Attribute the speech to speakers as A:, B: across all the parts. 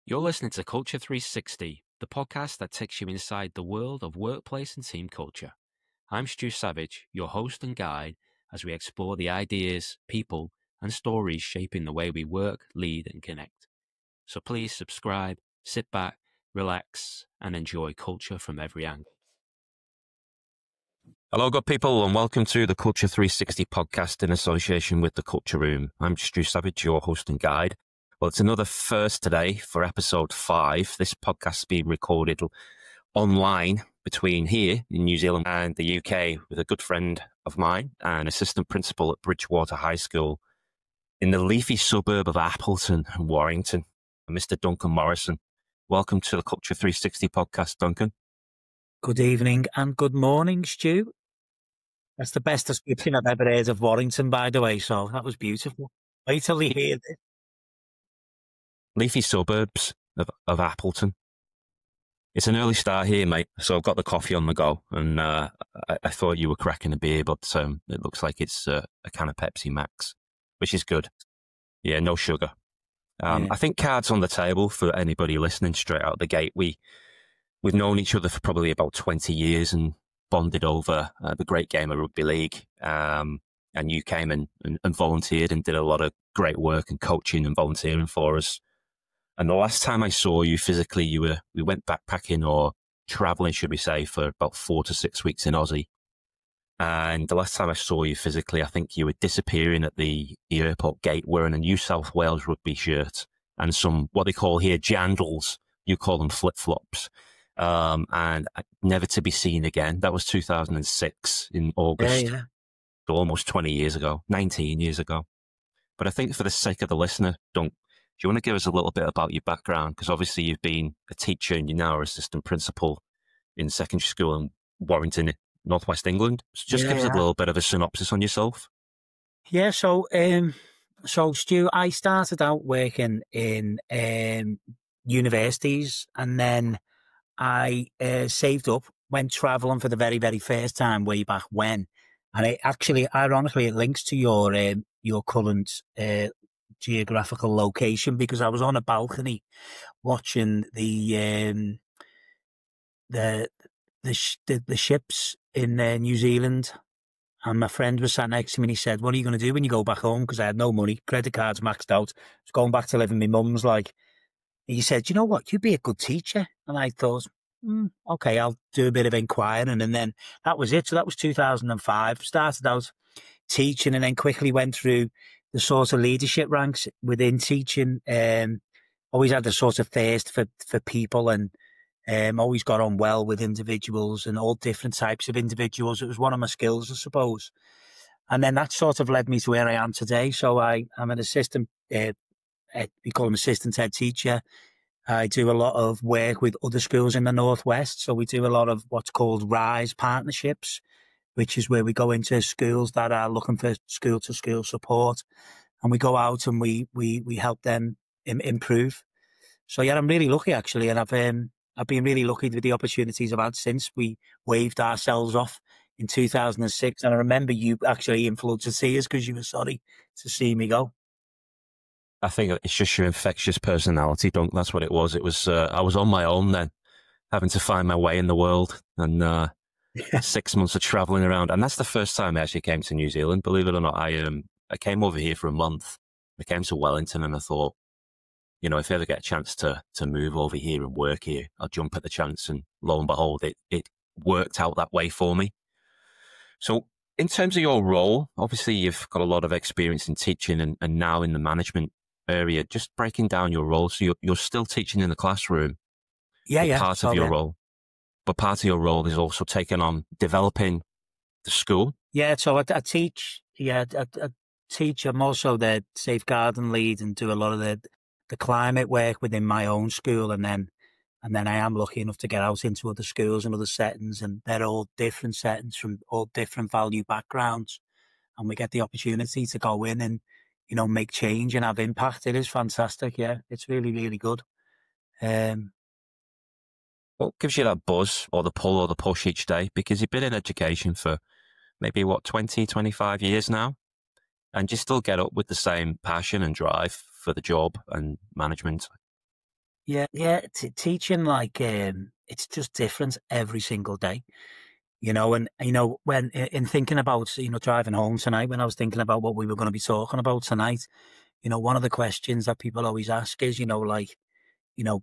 A: You're listening to Culture 360, the podcast that takes you inside the world of workplace and team culture. I'm Stu Savage, your host and guide, as we explore the ideas, people, and stories shaping the way we work, lead, and connect. So please subscribe, sit back, relax, and enjoy culture from every angle. Hello, good people, and welcome to the Culture 360 podcast in association with the Culture Room. I'm Stu Savage, your host and guide. Well, it's another first today for episode 5. This podcast is being recorded online between here in New Zealand and the UK with a good friend of mine, an assistant principal at Bridgewater High School in the leafy suburb of Appleton, Warrington, Mr. Duncan Morrison. Welcome to the Culture 360 podcast, Duncan.
B: Good evening and good morning, Stu. That's the best description I've ever heard of Warrington, by the way, so that was beautiful. Wait till you hear this.
A: Leafy suburbs of Appleton. It's an early start here, mate, so I've got the coffee on the go, and I thought you were cracking a beer, but it looks like it's a can of Pepsi Max, which is good. Yeah, no sugar. I think cards on the table for anybody listening straight out the gate. We've known each other for probably about 20 years and bonded over the great game of rugby league. And you came and volunteered and did a lot of great work and coaching and volunteering for us. And the last time I saw you physically, we went backpacking or traveling, should we say, for about 4 to 6 weeks in Aussie. And the last time I saw you physically, I think you were disappearing at the airport gate wearing a New South Wales rugby shirt and some, what they call here, jandals. You call them flip-flops. And never to be seen again. That was 2006 in August.
B: Yeah.
A: So almost 20 years ago, 19 years ago. But I think for the sake of the listener, do you want to give us a little bit about your background? Because obviously you've been a teacher and you're now an assistant principal in secondary school in Warrington, Northwest England. So just give us a little bit of a synopsis on yourself.
B: Yeah, so Stu, I started out working in universities, and then I saved up, went travelling for the very, very first time way back when. And it actually, ironically, it links to your current geographical location, because I was on a balcony watching the ships in New Zealand, and my friend was sat next to me and he said, "What are you going to do when you go back home?" Because I had no money, credit cards maxed out. I was going back to live in my mum's. He said, "You know what? You'd be a good teacher." And I thought, okay, I'll do a bit of inquiring. And then that was it. So that was 2005. Started out teaching and then quickly went through the sort of leadership ranks within teaching. Always had the sort of thirst for people, and always got on well with individuals and all different types of individuals. It was one of my skills, I suppose. And then that sort of led me to where I am today. So I'm an assistant, we call him assistant head teacher. I do a lot of work with other schools in the Northwest. So we do a lot of what's called RISE partnerships, which is where we go into schools that are looking for school-to-school support, and we go out and we help them improve. So yeah, I'm really lucky actually, and I've been really lucky with the opportunities I've had since we waved ourselves off in 2006. And I remember you actually influenced to see us because you were sorry to see me go.
A: I think it's just your infectious personality, Dunk. That's what it was. It was I was on my own then, having to find my way in the world, and 6 months of traveling around. And that's the first time I actually came to New Zealand. Believe it or not, I came over here for a month. I came to Wellington and I thought, if I ever get a chance to move over here and work here, I'll jump at the chance. And lo and behold, it worked out that way for me. So in terms of your role, obviously you've got a lot of experience in teaching and now in the management area. Just breaking down your role. So you're still teaching in the classroom.
B: Yeah.
A: Part of your role. But part of your role is also taking on developing the school. Yeah,
B: so I teach. Yeah, I teach. I'm also the safeguarding lead and do a lot of the climate work within my own school, and then I am lucky enough to get out into other schools and other settings, and they're all different settings from all different value backgrounds, and we get the opportunity to go in and make change and have impact. It is fantastic. Yeah, it's really, really good.
A: What gives you that buzz or the pull or the push each day? Because you've been in education for maybe 20, 25 years now, and you still get up with the same passion and drive for the job and management.
B: Yeah. Teaching, like, it's just different every single day. And when in thinking about, driving home tonight, when I was thinking about what we were going to be talking about tonight, one of the questions that people always ask is, like,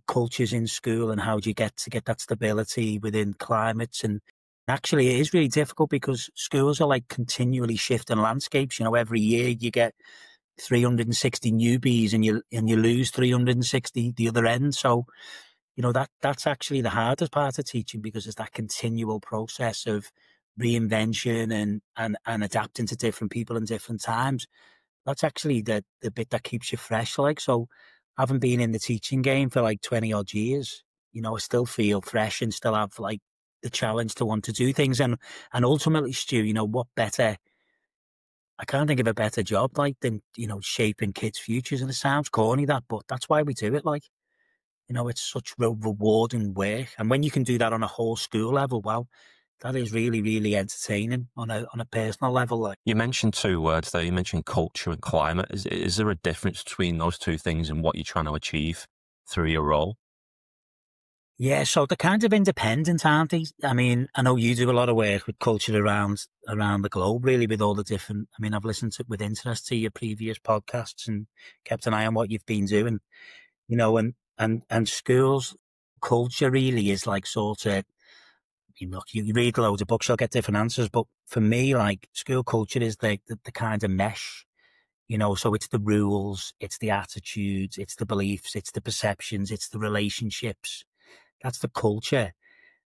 B: cultures in school and how do you get that stability within climates. And actually, it is really difficult because schools are like continually shifting landscapes. Every year you get 360 newbies and you lose 360 the other end. So, that's actually the hardest part of teaching, because it's that continual process of reinvention and adapting to different people in different times. That's actually the bit that keeps you fresh. Like, so having been in the teaching game for like 20 odd years, I still feel fresh and still have like the challenge to want to do things. And ultimately, Stu, what better, I can't think of a better job like than, shaping kids' futures. And it sounds corny, that, but that's why we do it. Like, it's such rewarding work. And when you can do that on a whole school level, well, that is really, really entertaining on a personal level. Like,
A: You mentioned two words there. You mentioned culture and climate. Is there a difference between those two things and what you're trying to achieve through your role?
B: yeah, so they're kind of independent, aren't they? I mean, I know you do a lot of work with culture around the globe, really, with all the different. I mean, I've listened with interest to your previous podcasts and kept an eye on what you've been doing. And schools culture really is like sort of. Look, you read loads of books, you'll get different answers. But for me, like, school culture is the kind of mesh. So it's the rules, it's the attitudes, it's the beliefs, it's the perceptions, it's the relationships. That's the culture.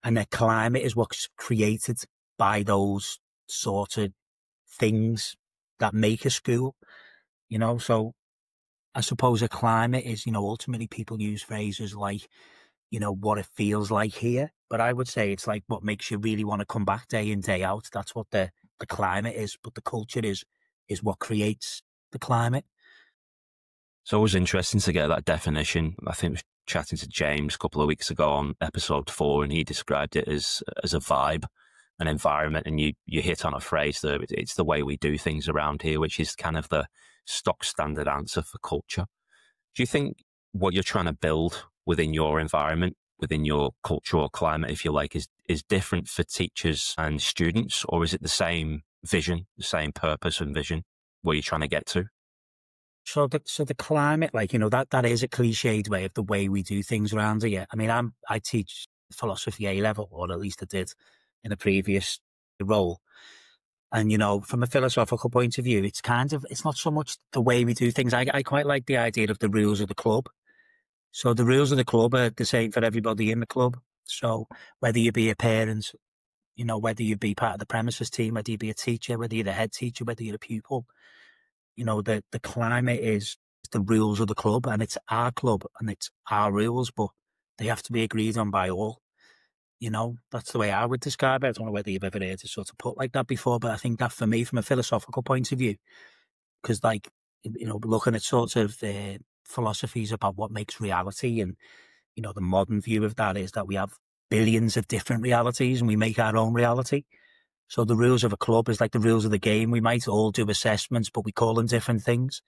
B: And the climate is what's created by those sort of things that make a school. So I suppose a climate is, ultimately people use phrases like, what it feels like here. But I would say it's like what makes you really want to come back day in, day out. That's what the climate is. But the culture is what creates the climate.
A: It's always interesting to get that definition. I think I was chatting to James a couple of weeks ago on episode 4, and he described it as a vibe, an environment. And you hit on a phrase there. It's the way we do things around here, which is kind of the stock standard answer for culture. Do you think what you're trying to build within your environment, within your cultural climate, if you like, is different for teachers and students, or is it the same vision, the same purpose and vision where you're trying to get to?
B: So the climate, like, that is a cliched way of the way we do things around here. I mean, I teach philosophy A level, or at least I did in a previous role. And, from a philosophical point of view, it's not so much the way we do things. I quite like the idea of the rules of the club. So the rules of the club are the same for everybody in the club. So whether you be a parent, whether you be part of the premises team, whether you be a teacher, whether you're the head teacher, whether you're a pupil, the climate is the rules of the club, and it's our club and it's our rules, but they have to be agreed on by all. That's the way I would describe it. I don't know whether you've ever heard it sort of put like that before, but I think that for me, from a philosophical point of view, because, like, looking at sort of philosophies about what makes reality, and, the modern view of that is that we have billions of different realities and we make our own reality. So the rules of a club is like the rules of the game. We might all do assessments, but we call them different things.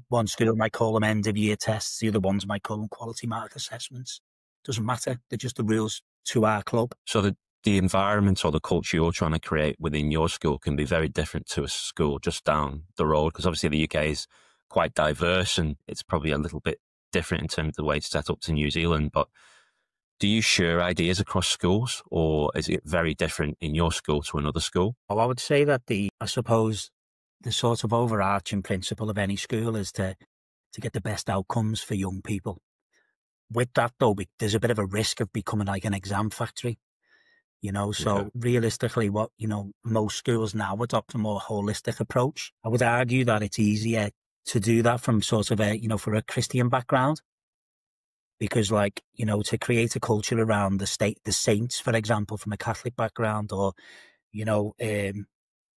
B: One school might call them end of year tests. The other ones might call them quality mark assessments. Doesn't matter. They're just the rules to our club.
A: So the environment or the culture you're trying to create within your school can be very different to a school just down the road, because obviously the UK is quite diverse and it's probably a little bit different in terms of the way it's set up to New Zealand. But do you share ideas across schools, or is it very different in your school to another school?
B: Oh, I would say that I suppose the sort of overarching principle of any school is to get the best outcomes for young people. With that, though, there's a bit of a risk of becoming like an exam factory. So
A: Okay.
B: realistically, what, most schools now adopt a more holistic approach. I would argue that it's easier to do that from sort of for a Christian background, because, like, to create a culture around the saints, for example, from a Catholic background, or,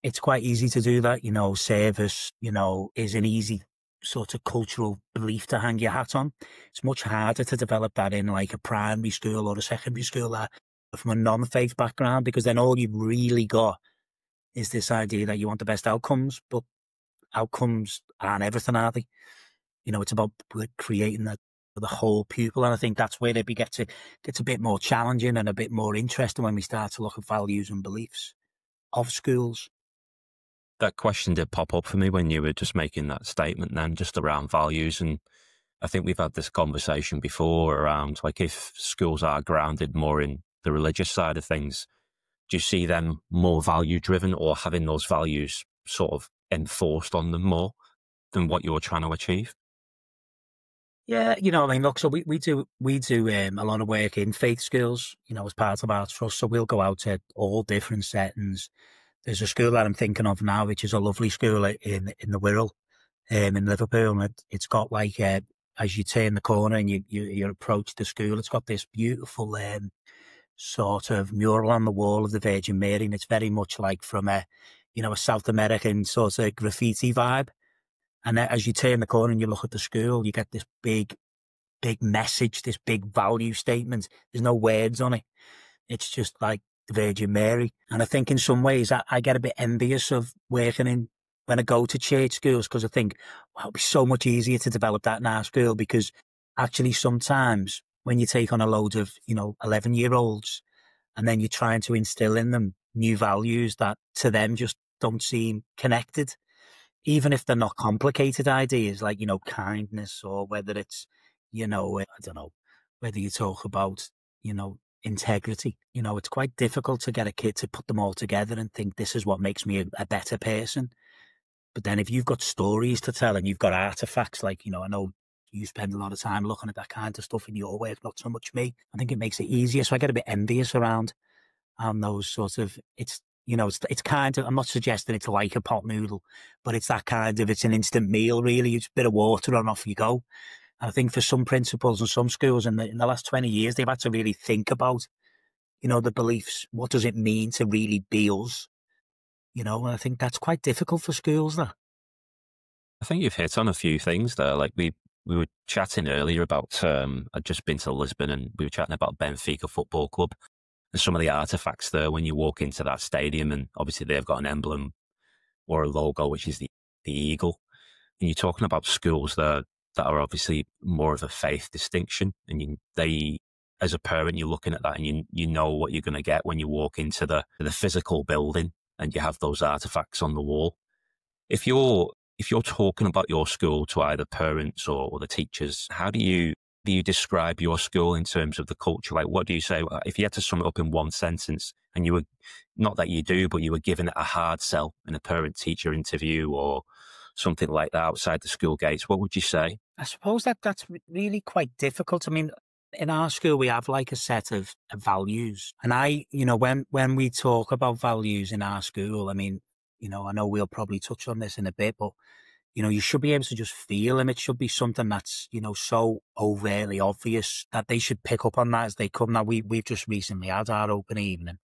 B: it's quite easy to do that. Service, is an easy sort of cultural belief to hang your hat on. It's much harder to develop that in like a primary school or a secondary school that from a non-faith background, because then all you've really got is this idea that you want the best outcomes, but outcomes aren't everything, are they? It's about creating the whole pupil. And I think that's where gets a bit more challenging and a bit more interesting when we start to look at values and beliefs of schools.
A: That question did pop up for me when you were just making that statement then, just around values. And I think we've had this conversation before around like if schools are grounded more in the religious side of things, do you see them more value driven or having those values sort of enforced on them more than what you're trying to achieve?
B: Yeah, I mean, look, so we do a lot of work in faith schools, as part of our trust. So we'll go out to all different settings. There's a school that I'm thinking of now, which is a lovely school in the Wirral, in Liverpool, and it's got like as you turn the corner and you approach the school, it's got this beautiful sort of mural on the wall of the Virgin Mary, and it's very much like from a South American sort of graffiti vibe. And as you turn the corner and you look at the school, you get this big message, this big value statement. There's no words on it. It's just like the Virgin Mary. And I think in some ways I get a bit envious of working in when I go to church schools, because I think, wow, it'd be so much easier to develop that in our school, because actually sometimes when you take on a load of, 11-year-olds and then you're trying to instill in them new values that to them just don't seem connected, even if they're not complicated ideas like, kindness, or whether it's, I don't know, whether you talk about, integrity. It's quite difficult to get a kid to put them all together and think this is what makes me a better person. But then if you've got stories to tell and you've got artifacts, like, I know you spend a lot of time looking at that kind of stuff in your work, not so much me. I think it makes it easier. So I get a bit envious around those sort of, it's kind of, I'm not suggesting it's like a pot noodle, but it's that kind of, it's an instant meal, really. It's a bit of water and off you go. And I think for some principals and some schools in the last 20 years, they've had to really think about, the beliefs. What does it mean to really be us? And I think that's quite difficult for schools, that.
A: I think you've hit on a few things there. Like we were chatting earlier about, I'd just been to Lisbon and we were chatting about Benfica Football Club and some of the artifacts there when you walk into that stadium. And obviously they've got an emblem or a logo, which is the eagle. And you're talking about schools there that are obviously more of a faith distinction. And as a parent, you're looking at that and you know what you're going to get when you walk into the physical building and you have those artifacts on the wall. If you're talking about your school to either parents or the teachers, how do you describe your school in terms of the culture? Like, what do you say if you had to sum it up in one sentence and you were, not that you do, but you were given it a hard sell in a parent teacher interview or something like that outside the school gates, what would you say?
B: I suppose that's really quite difficult. I mean, in our school, we have like a set of values. And when we talk about values in our school, I mean, I know we'll probably touch on this in a bit, but, you should be able to just feel them. It should be something that's, so overtly obvious that they should pick up on that as they come. Now, we've just recently had our open evening.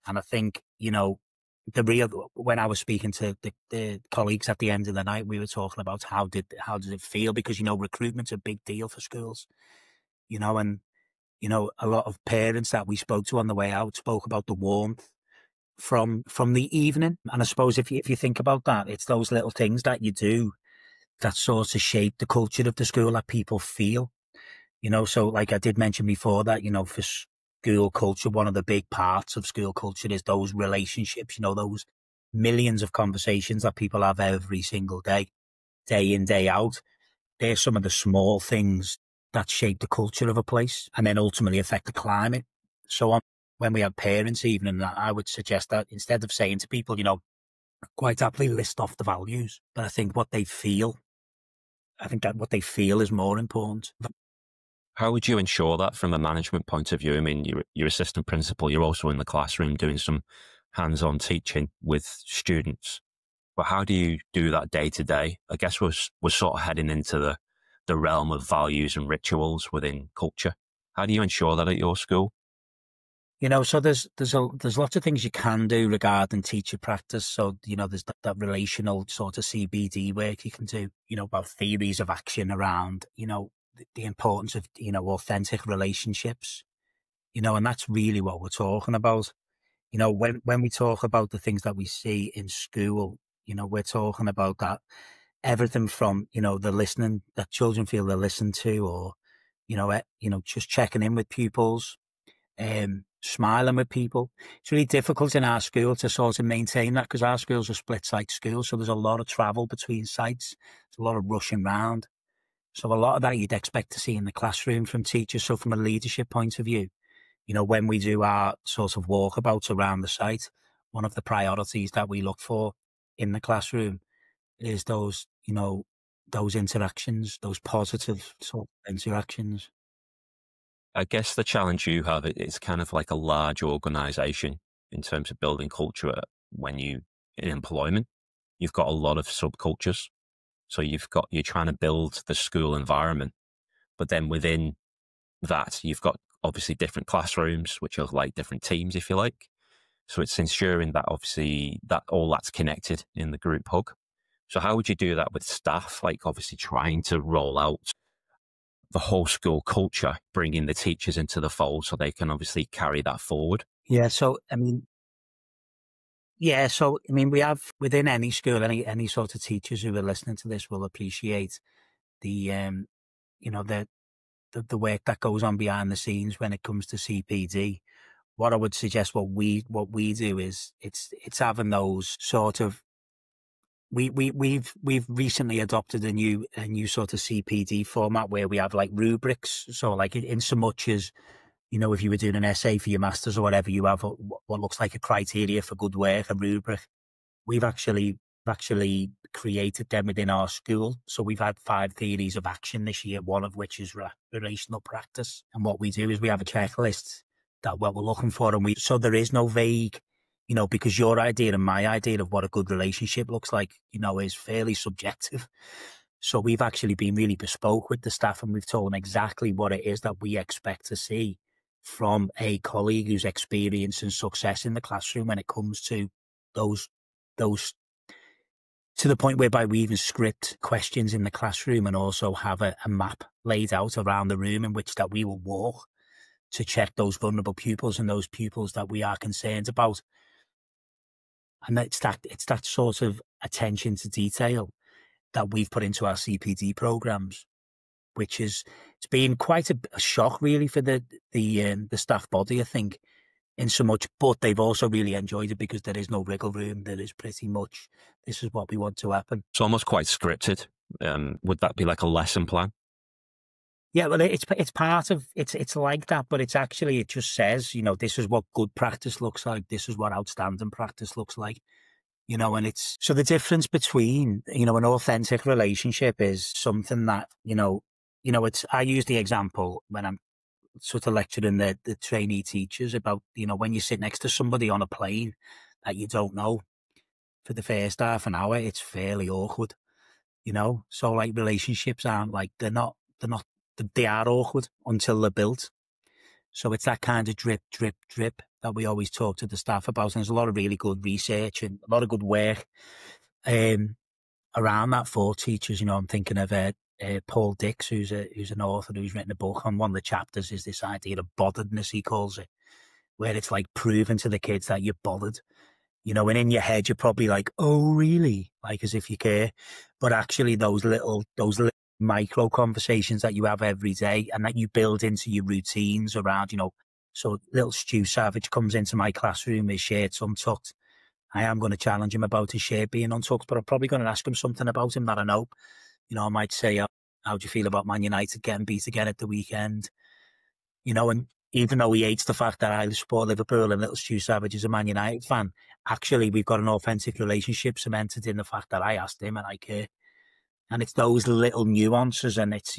B: And I think, when I was speaking to the colleagues at the end of the night, we were talking about how did it feel? Because, recruitment's a big deal for schools, and, a lot of parents that we spoke to on the way out spoke about the warmth from the evening. And I suppose if you think about that, it's those little things that you do that sort of shape the culture of the school that people feel, so like I did mention before that, for school culture, one of the big parts of school culture is those relationships, those millions of conversations that people have every single day in, day out. They're some of the small things that shape the culture of a place and then ultimately affect the climate. So when we have parents' evening, I would suggest that instead of saying to people, quite happily list off the values, but I think what they feel is more important.
A: How would you ensure that from a management point of view? I mean, you're assistant principal, you're also in the classroom doing some hands-on teaching with students. But how do you do that day to day? I guess we're sort of heading into the realm of values and rituals within culture. How do you ensure that at your school?
B: So there's lots of things you can do regarding teacher practice. So, there's that relational sort of CBD work you can do, about theories of action around, the importance of, authentic relationships, and that's really what we're talking about. When we talk about the things that we see in school, we're talking about that everything from, the listening, that children feel they're listened to, or, just checking in with pupils, smiling with people. It's really difficult in our school to sort of maintain that because our school's a split site school. So there's a lot of travel between sites. There's a lot of rushing around. So a lot of that you'd expect to see in the classroom from teachers. So from a leadership point of view, when we do our sort of walkabouts around the site, one of the priorities that we look for in the classroom is those interactions, those positive sort of interactions.
A: I guess the challenge you have, it's kind of like a large organization in terms of building culture when you in employment. You've got a lot of subcultures. So you're trying to build the school environment, but then within that, you've got obviously different classrooms, which are like different teams, if you like. So it's ensuring that obviously that all that's connected in the group hug. So how would you do that with staff? Like obviously trying to roll out the whole school culture, bringing the teachers into the fold so they can obviously carry that forward.
B: Yeah. We have within any school, any sort of teachers who are listening to this will appreciate the, the work that goes on behind the scenes when it comes to CPD. What I would suggest, what we do is it's having those sort of, we've recently adopted a new sort of CPD format where we have like rubrics. So like in so much as, if you were doing an essay for your masters or whatever, you have what looks like a criteria for good work, a rubric. We've actually created them within our school. So we've had 5 theories of action this year, one of which is relational practice. And what we do is we have a checklist that what we're looking for. So there is no vague, because your idea and my idea of what a good relationship looks like, is fairly subjective. So we've actually been really bespoke with the staff and we've told them exactly what it is that we expect to see from a colleague who's experiencing success in the classroom when it comes to those to the point whereby we even script questions in the classroom and also have a map laid out around the room in which that we will walk to check those vulnerable pupils and those pupils that we are concerned about. And it's that sort of attention to detail that we've put into our CPD programs, which it's been quite a shock really for the staff body, I think, in so much, but they've also really enjoyed it because there is no wriggle room. There is pretty much, this is what we want to happen.
A: It's almost quite scripted. Would that be like a lesson plan?
B: Yeah, well, it's part of, it's like that, but it just says, this is what good practice looks like. This is what outstanding practice looks like, and so the difference between, an authentic relationship is something that, I use the example when I'm sort of lecturing the trainee teachers about, when you sit next to somebody on a plane that you don't know for the first half an hour, it's fairly awkward, so like relationships aren't like, they are awkward until they're built. So it's that kind of drip, drip, drip that we always talk to the staff about. And there's a lot of really good research and a lot of good work around that for teachers. I'm thinking of Paul Dix, who's an author who's written a book on one of the chapters is this idea of botheredness, he calls it, where it's like proving to the kids that you're bothered. And in your head, you're probably like, oh, really? Like as if you care. But actually those little micro conversations that you have every day and that you build into your routines around, so little Stu Savage comes into my classroom, his shirt's untucked. I am going to challenge him about his shirt being untucked, but I'm probably going to ask him something about him that I know. I might say, how do you feel about Man United getting beat again at the weekend? And even though he hates the fact that I support Liverpool and little Stu Savage is a Man United fan, actually we've got an authentic relationship cemented in the fact that I asked him and I care. And it's those little nuances and it's,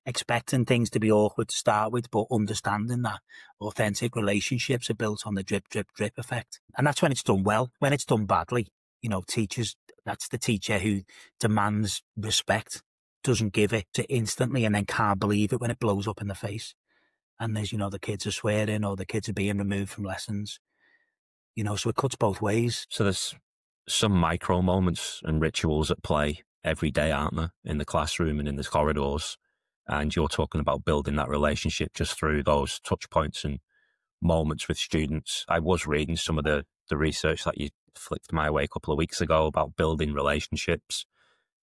B: expecting things to be awkward to start with, but understanding that authentic relationships are built on the drip, drip, drip effect. And that's when it's done well. When it's done badly, teachers, that's the teacher who demands respect, doesn't give it to instantly and then can't believe it when it blows up in the face. And there's, the kids are swearing or the kids are being removed from lessons, so it cuts both ways.
A: So there's some micro moments and rituals at play every day, aren't there, in the classroom and in the corridors? And you're talking about building that relationship just through those touch points and moments with students. I was reading some of the research that you flicked my way a couple of weeks ago about building relationships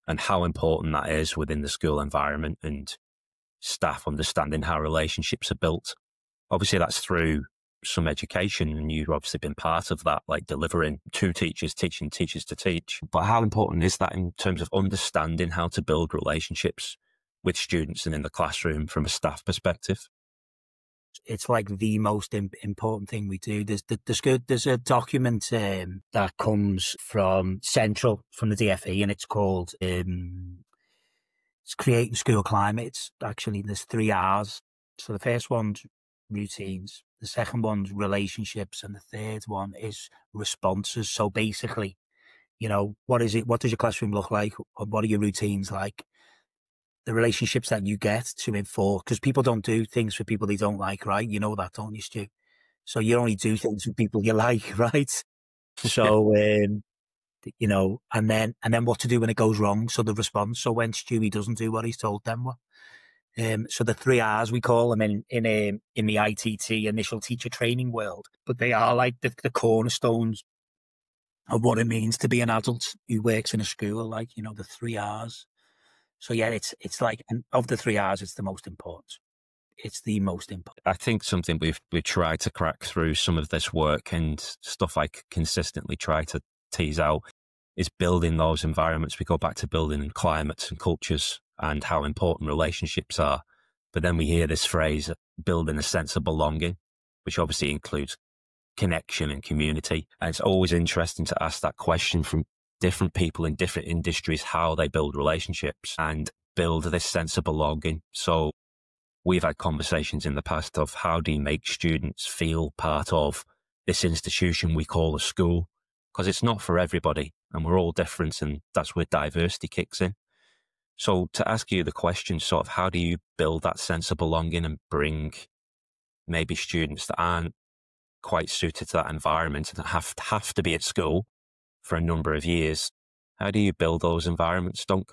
A: and how important that is within the school environment. And staff understanding how relationships are built. Obviously, that's through some education, and you've obviously been part of that, like delivering to teachers, teaching teachers to teach. But how important is that in terms of understanding how to build relationships with students and in the classroom from a staff perspective?
B: It's like the most important thing we do. There's a document that comes from Central, from the DFE, and it's called it's Creating School Climate. It's actually, there's 3 R's. So the first one's routines, the second one's relationships, and the third one is responses. So basically, what is it? What does your classroom look like? What are your routines like? The relationships that you get to enforce, because people don't do things for people they don't like, right? You know that, don't you, Stu? So you only do things with people you like, right? So, and then what to do when it goes wrong. So the response. So when Stewie doesn't do what he's told them, what? So the 3 R's, we call them in the ITT, initial teacher training world, but they are like the cornerstones of what it means to be an adult who works in a school, like, the 3 R's. So yeah, it's like, and of the 3 R's, it's the most important. It's the most important.
A: I think something we've tried to crack through some of this work and stuff I consistently try to tease out is building those environments. We go back to building climates and cultures and how important relationships are. But then we hear this phrase, building a sense of belonging, which obviously includes connection and community. And it's always interesting to ask that question from different people in different industries, how they build relationships and build this sense of belonging. So we've had conversations in the past of how do you make students feel part of this institution we call a school? Because it's not for everybody and we're all different, and that's where diversity kicks in. So to ask you the question, sort of how do you build that sense of belonging and bring maybe students that aren't quite suited to that environment and have to be at school for a number of years? How do you build those environments, Dunk?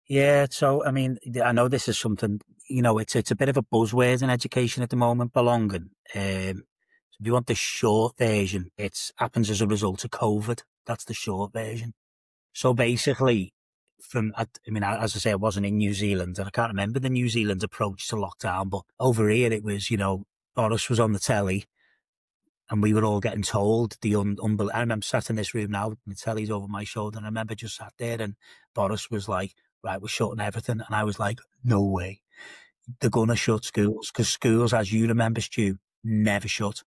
B: Yeah, so I mean, I know this is something, it's a bit of a buzzword in education at the moment, belonging. So if you want the short version, it happens as a result of COVID. That's the short version. So basically, as I say, I wasn't in New Zealand, and I can't remember the New Zealand approach to lockdown, but over here it was, Boris was on the telly, and we were all getting told I remember sat in this room now, and the telly's over my shoulder, and I remember just sat there, and Boris was like, right, we're shutting everything. And I was like, no way. They're going to shut schools, because schools, as you remember, Stu, never shut.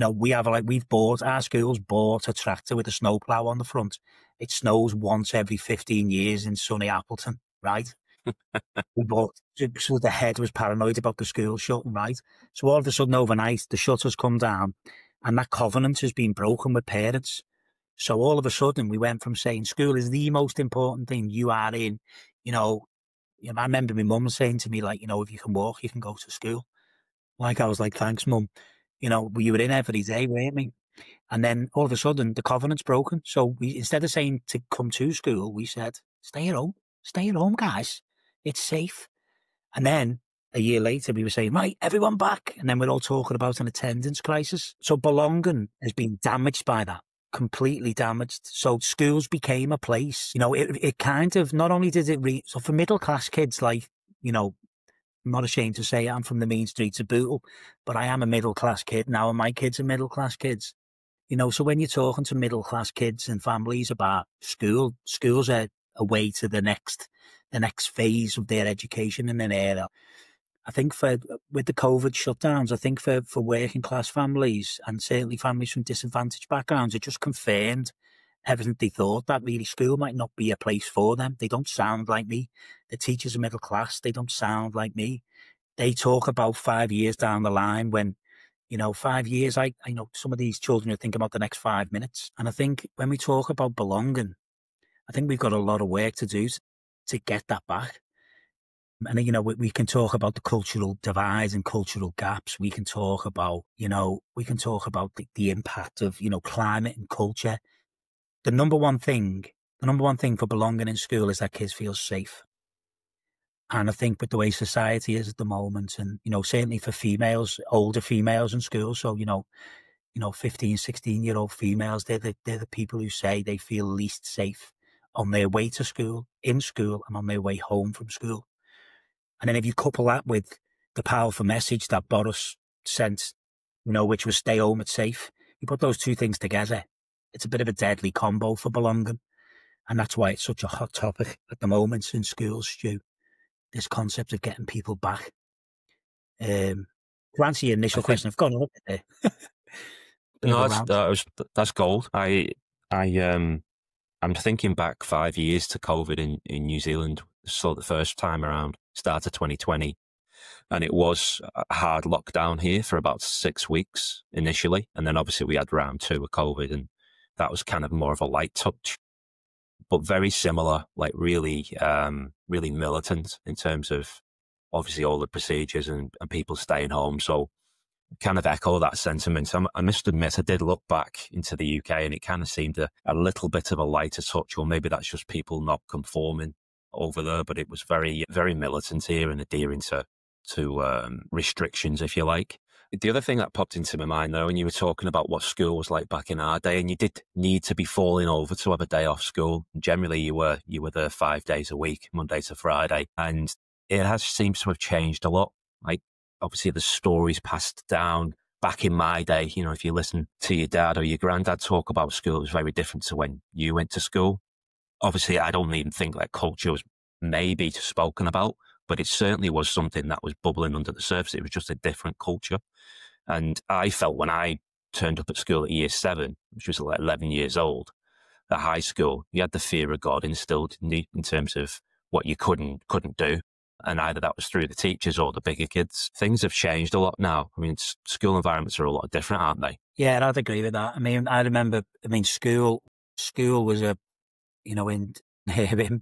B: Our school's bought a tractor with a snowplow on the front. It snows once every 15 years in sunny Appleton, right? So the head was paranoid about the school shutting, right? So all of a sudden overnight, the shutters come down and that covenant has been broken with parents. So all of a sudden we went from saying school is the most important thing you are in, I remember my mum saying to me, like, if you can walk, you can go to school. Like, I was like, thanks, mum. We were in every day, weren't we? And then all of a sudden the covenant's broken. So instead of saying to come to school, we said, stay at home, guys. It's safe. And then a year later, we were saying, right, everyone back. And then we're all talking about an attendance crisis. So belonging has been damaged by that, completely damaged. So schools became a place, it kind of, not only did it so for middle class kids, like, I'm not ashamed to say I'm from the mean streets of Bootle, but I am a middle class kid now, and my kids are middle class kids. So when you're talking to middle class kids and families about schools are a way to the next phase of their education in their era. I think with the COVID shutdowns, I think for working class families and certainly families from disadvantaged backgrounds, it just confirmed everything they thought, that really school might not be a place for them. They don't sound like me. The teachers are middle class. They don't sound like me. They talk about 5 years down the line when, 5 years, I know some of these children are thinking about the next 5 minutes. And I think when we talk about belonging, I think we've got a lot of work to do to get that back. And, we can talk about the cultural divides and cultural gaps. We can talk about, the impact of, climate and culture. The number one thing for belonging in school is that kids feel safe. And I think with the way society is at the moment, and, certainly for females, older females in school, so, 15, 16-year-old females, they're the people who say they feel least safe on their way to school, in school, and on their way home from school. And then if you couple that with the powerful message that Boris sent, which was stay home, it's safe, you put those two things together, it's a bit of a deadly combo for belonging. And that's why it's such a hot topic at the moment in schools, Stu, this concept of getting people back. To answer your
A: I
B: initial
A: think
B: question, I've gone up there. Bit of
A: no,
B: a rant.
A: that's gold. I'm thinking back 5 years to COVID in New Zealand. So the first time around, start of 2020, and it was a hard lockdown here for about 6 weeks initially, and then obviously we had round two of COVID, and that was kind of more of a light touch, but very similar, like really, really militant in terms of obviously all the procedures and people staying home. So kind of echo that sentiment. I must admit, I did look back into the UK and it kind of seemed a little bit of a lighter touch, or maybe that's just people not conforming over there, but it was very, very militant here and adhering to restrictions, if you like. The other thing that popped into my mind, though, when you were talking about what school was like back in our day, and you did need to be falling over to have a day off school. Generally, you were there 5 days a week, Monday to Friday, and it has seems to have changed a lot. Like, obviously, the stories passed down. Back in my day, if you listen to your dad or your granddad talk about school, it was very different to when you went to school. Obviously, I don't even think that culture was maybe spoken about, but it certainly was something that was bubbling under the surface. It was just a different culture. And I felt when I turned up at school at year 7, which was like 11 years old, at high school, you had the fear of God instilled in terms of what you couldn't do. And either that was through the teachers or the bigger kids. Things have changed a lot now. I mean, school environments are a lot different, aren't they?
B: Yeah, I'd agree with that. I mean, I remember, school was in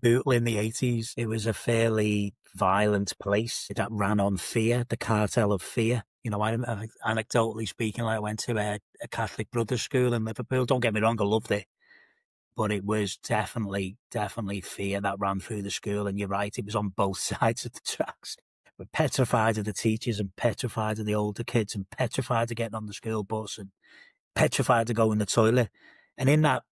B: Bootle in the 80s, it was a fairly violent place that ran on fear, the cartel of fear. Anecdotally speaking, like I went to a Catholic Brothers school in Liverpool. Don't get me wrong, I loved it. But it was definitely fear that ran through the school. And you're right, it was on both sides of the tracks. We're petrified of the teachers and petrified of the older kids and petrified of getting on the school bus and petrified to go in the toilet. And in that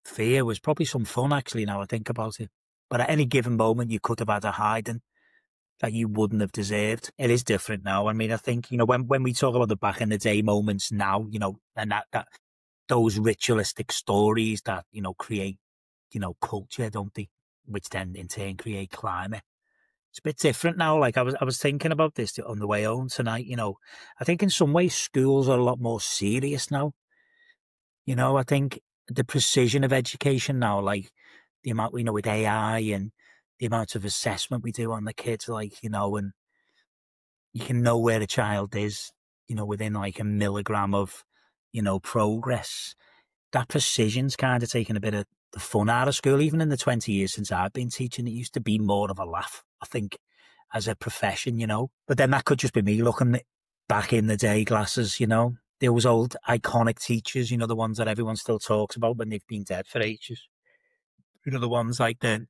B: fear was probably some fun, actually, now I think about it. But at any given moment, you could have had a hiding that you wouldn't have deserved. It is different now. I mean, I think, when we talk about the back in the day moments now, and that those ritualistic stories that, create, culture, don't they? Which then in turn create climate. It's a bit different now. Like I was thinking about this on the way home tonight, I think in some ways schools are a lot more serious now. I think the precision of education now, like the amount we know with AI and the amount of assessment we do on the kids, and you can know where a child is, within like a milligram of, progress. That precision's kind of taken a bit of the fun out of school. Even in the 20 years since I've been teaching, it used to be more of a laugh, I think, as a profession, But then that could just be me looking back in the day glasses, Those old iconic teachers, the ones that everyone still talks about when they've been dead for ages. The ones like the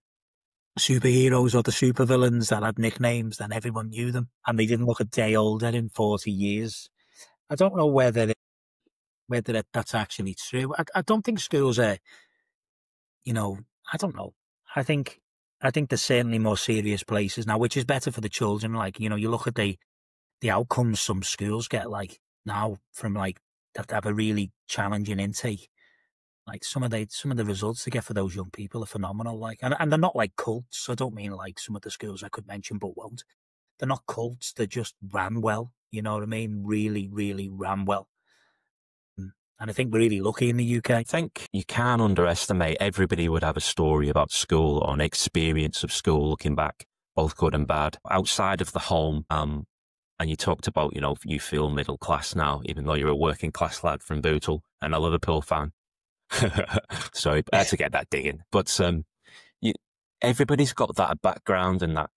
B: superheroes or the supervillains that had nicknames and everyone knew them and they didn't look a day older in 40 years. I don't know whether that's actually true. I don't think schools are, I don't know. I think there's certainly more serious places now, which is better for the children. Like, you look at the outcomes some schools get, like, now from, like, that have a really challenging intake. Like, some of the results they get for those young people are phenomenal. Like, and they're not like cults. I don't mean like some of the schools I could mention, but won't. They're not cults. They just ran well. You know what I mean? Really, really ran well. And I think we're really lucky in the UK.
A: I think you can underestimate. Everybody would have a story about school or an experience of school looking back, both good and bad, outside of the home. And you talked about, you feel middle class now, even though you're a working class lad from Bootle and a Liverpool fan. Sorry, I had to get that digging. But everybody's got that background and that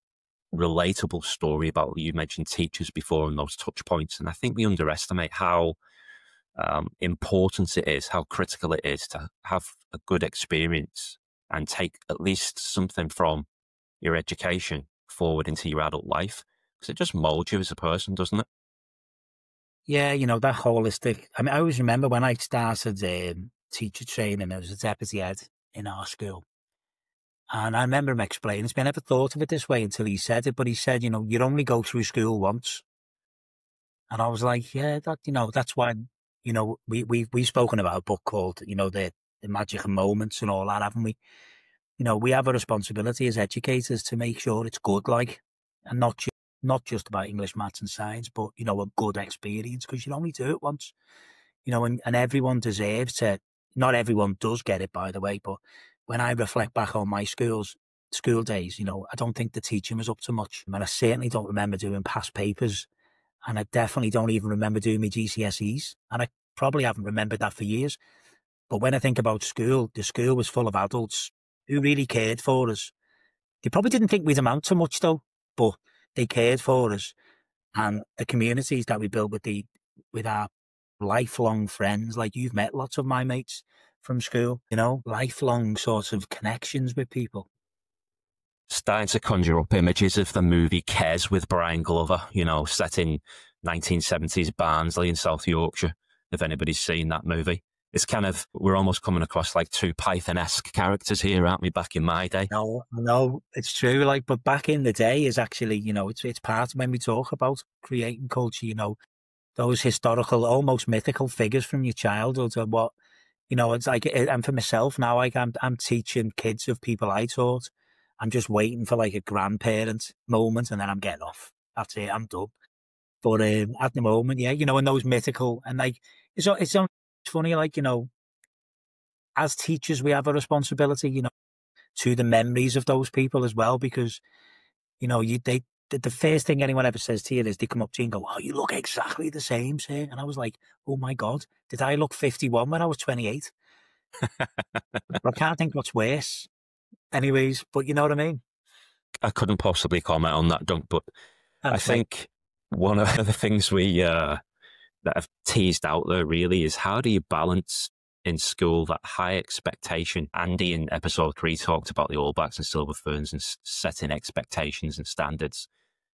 A: relatable story about, you mentioned teachers before and those touch points. And I think we underestimate how important it is, how critical it is to have a good experience and take at least something from your education forward into your adult life, because it just molds you as a person, doesn't it?
B: Yeah, that holistic. I mean, I always remember when I started teacher training, I was a deputy head in our school. And I remember him explaining to me, I never thought of it this way until he said it, but he said, you know, you only go through school once. And I was like, yeah, that, you know, that's why, you know, we've spoken about a book called, you know, the magic of moments and all that, haven't we? You know, we have a responsibility as educators to make sure it's good, like, and not just about English, maths and science, but, you know, a good experience, because you only do it once, you know, and everyone deserves to, not everyone does get it, by the way, but when I reflect back on my school days, you know, I don't think the teaching was up to much. And I certainly don't remember doing past papers. And I definitely don't even remember doing my GCSEs. And I probably haven't remembered that for years. But when I think about school, the school was full of adults who really cared for us. They probably didn't think we'd amount to much though, but they cared for us. And the communities that we built with our lifelong friends, like you've met lots of my mates from school, you know, lifelong sorts of connections with people.
A: Starting to conjure up images of the movie Kes with Brian Glover, you know, set in 1970s Barnsley in South Yorkshire, if anybody's seen that movie. It's kind of, we're almost coming across like two Python-esque characters here, aren't we, back in my day?
B: No, it's true. Like, but back in the day is actually, you know, it's part when we talk about creating culture, you know, those historical, almost mythical figures from your childhood are what, you know, it's like, and for myself now, like I'm teaching kids of people I taught. I'm just waiting for like a grandparent moment and then I'm getting off. That's it. I'm done. But at the moment, yeah, you know, and those mythical and like, it's funny, like, you know, as teachers, we have a responsibility, you know, to the memories of those people as well, because, you know, the first thing anyone ever says to you is they come up to you and go, "Oh, you look exactly the same, sir." And I was like, "Oh my God, did I look 51 when I was 28?" I can't think what's worse. Anyways, but you know what I mean?
A: I couldn't possibly comment on that, Dunk, but I
B: Thanks, mate.
A: think one of the things that I've teased out there really is, how do you balance in school that high expectation? Andy in episode 3 talked about the All Blacks and Silver Ferns and setting expectations and standards.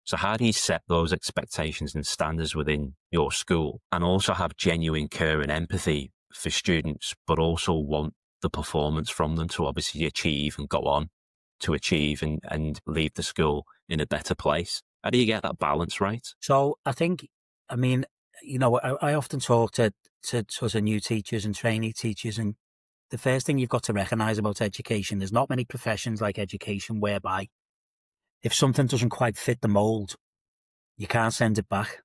A: So how do you set those expectations and standards within your school and also have genuine care and empathy for students, but also want the performance from them to obviously achieve and go on to achieve and leave the school in a better place? How do you get that balance right?
B: So I think, I mean, you know, I often talk to sort of new teachers and trainee teachers, and the first thing you've got to recognise about education, there's not many professions like education whereby if something doesn't quite fit the mould, you can't send it back.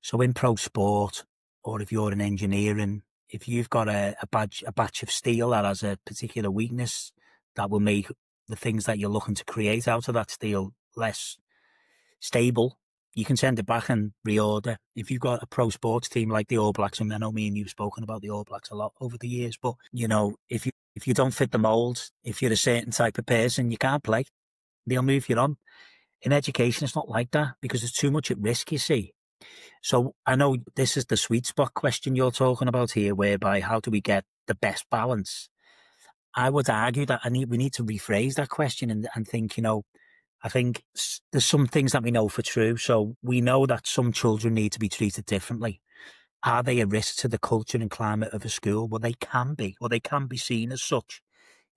B: So in pro sport, or if you're in engineering, if you've got a batch of steel that has a particular weakness that will make the things that you're looking to create out of that steel less stable, you can send it back and reorder. If you've got a pro sports team like the All Blacks, and I know me and you've spoken about the All Blacks a lot over the years, but you know, if you don't fit the mould, if you're a certain type of person, you can't play. They'll move you on. In education, it's not like that because there's too much at risk, you see. So I know this is the sweet spot question you're talking about here, whereby how do we get the best balance? I would argue that we need to rephrase that question and think, you know, I think there's some things that we know for true. So we know that some children need to be treated differently. Are they a risk to the culture and climate of a school? Well, they can be, or they can be seen as such.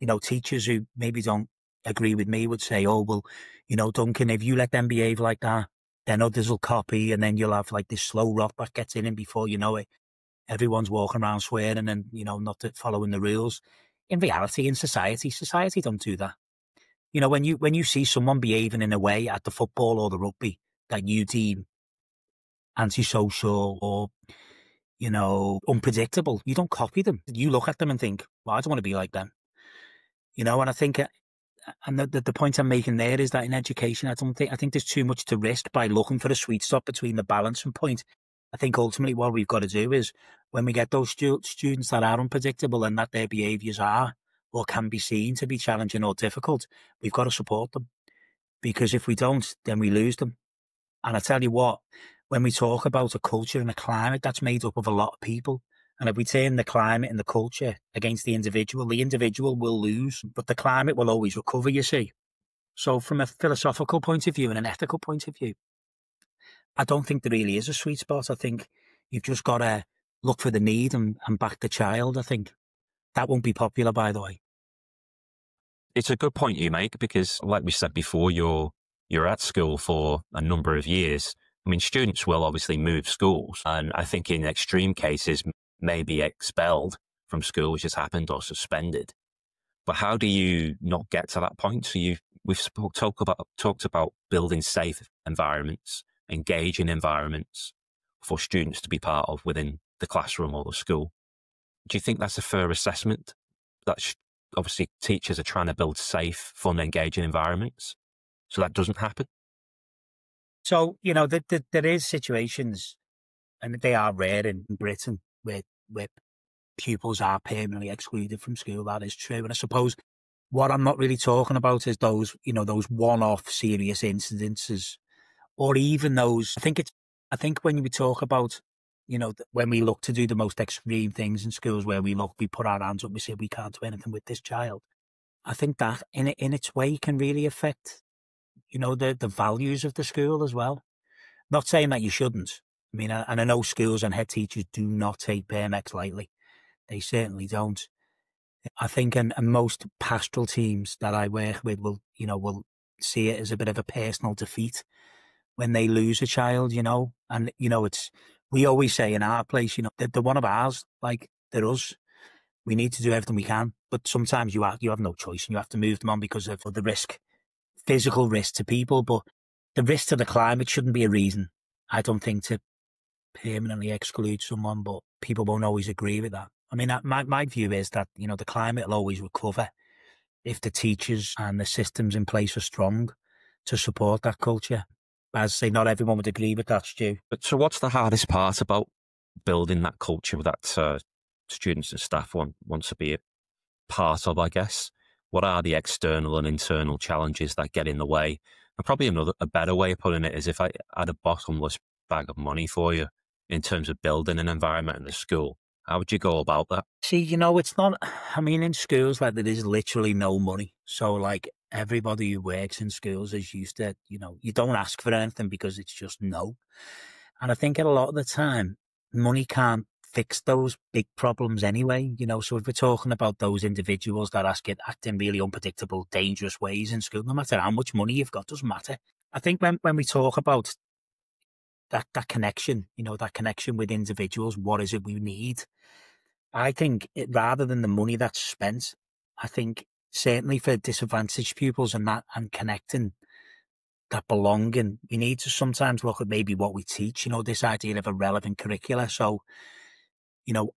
B: You know, teachers who maybe don't agree with me would say, "Oh, well, you know, Duncan, if you let them behave like that, then others will copy, and then you'll have like this slow rot that gets in, and before you know it, everyone's walking around swearing and, you know, not following the rules." In reality, in society don't do that. You know, when you see someone behaving in a way at the football or the rugby that you deem antisocial or, you know, unpredictable, you don't copy them. You look at them and think, "Well, I don't want to be like them." You know, and I think, and the point I'm making there is that in education, I think there's too much to risk by looking for a sweet spot between the balancing point. I think ultimately what we've got to do is when we get those students that are unpredictable and that their behaviours are or can be seen to be challenging or difficult, we've got to support them, because if we don't, then we lose them. And I tell you what, when we talk about a culture and a climate, that's made up of a lot of people. And if we turn the climate and the culture against the individual will lose, but the climate will always recover, you see. So from a philosophical point of view and an ethical point of view, I don't think there really is a sweet spot. I think you've just got to look for the need and back the child, I think. That won't be popular, by the way.
A: it's a good point you make, because like we said before, you're at school for a number of years. I mean, students will obviously move schools, and I think in extreme cases may be expelled from school, which has happened, or suspended. But how do you not get to that point? So talked about building safe environments, engaging environments for students to be part of within the classroom or the school. Do you think that's a fair assessment? That obviously teachers are trying to build safe, fun, engaging environments, so that doesn't happen.
B: So, you know, there is situations, and they are rare in Britain, where pupils are permanently excluded from school. That is true. And I suppose what I'm not really talking about is those, you know, those one-off serious incidences, or even those. I think when we talk about, you know, when we look to do the most extreme things in schools, where we put our hands up, we say we can't do anything with this child. I think that in its way can really affect, you know, the values of the school as well. Not saying that you shouldn't. I mean, and I know schools and head teachers do not take PMX lightly. They certainly don't. I think, and most pastoral teams that I work with will see it as a bit of a personal defeat when they lose a child, you know. And, you know, we always say in our place, you know, they're one of ours, like they're us. We need to do everything we can, but sometimes you have no choice, and you have to move them on because of the risk, physical risk to people. But the risk to the climate shouldn't be a reason, I don't think, to permanently exclude someone, but people won't always agree with that. I mean, my view is that, you know, the climate will always recover if the teachers and the systems in place are strong to support that culture. But as I say, not everyone would agree with that, Stu.
A: But so what's the hardest part about building that culture that students and staff want to be a part of, I guess? What are the external and internal challenges that get in the way? And probably a better way of putting it is, if I had a bottomless bag of money for you in terms of building an environment in the school, how would you go about that?
B: See, you know, it's not, I mean, in schools, like, there is literally no money. So, like, everybody who works in schools is used to, you know, you don't ask for anything because it's just no. And I think a lot of the time, money can't fix those big problems anyway, you know. So if we're talking about those individuals that act in really unpredictable, dangerous ways in school, no matter how much money you've got, doesn't matter. I think when we talk about that connection, you know, that connection with individuals, what is it we need? I think rather than the money that's spent, I think certainly for disadvantaged pupils and connecting, that belonging, we need to sometimes look at maybe what we teach, you know, this idea of a relevant curricula. So, you know,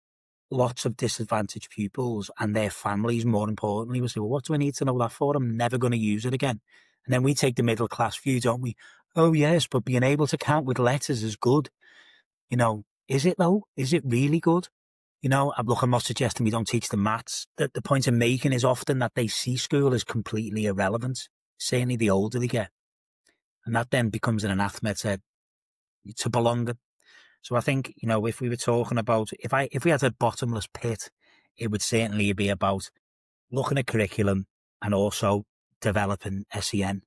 B: lots of disadvantaged pupils and their families, more importantly, will say, well, what do I need to know that for? I'm never going to use it again. And then we take the middle class view, don't we? Oh, yes, but being able to count with letters is good. You know, is it though? Is it really good? You know, look, I'm not suggesting we don't teach them maths. The point I'm making is often that they see school as completely irrelevant, certainly the older they get. And that then becomes an anathema to belonging. So I think, you know, if we were talking about, if we had a bottomless pit, it would certainly be about looking at curriculum and also developing SEN.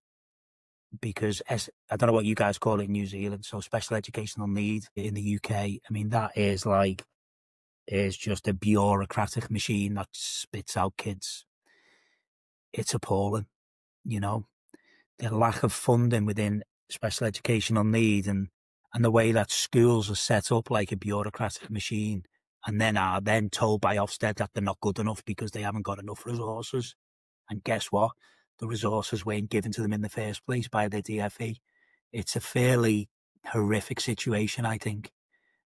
B: Because I don't know what you guys call it in New Zealand, so special educational need in the UK, I mean, that is just a bureaucratic machine that spits out kids. It's appalling, you know, the lack of funding within special educational need and the way that schools are set up like a bureaucratic machine, and then are then told by Ofsted that they're not good enough because they haven't got enough resources. And guess what? The resources weren't given to them in the first place by the DfE. It's a fairly horrific situation, I think.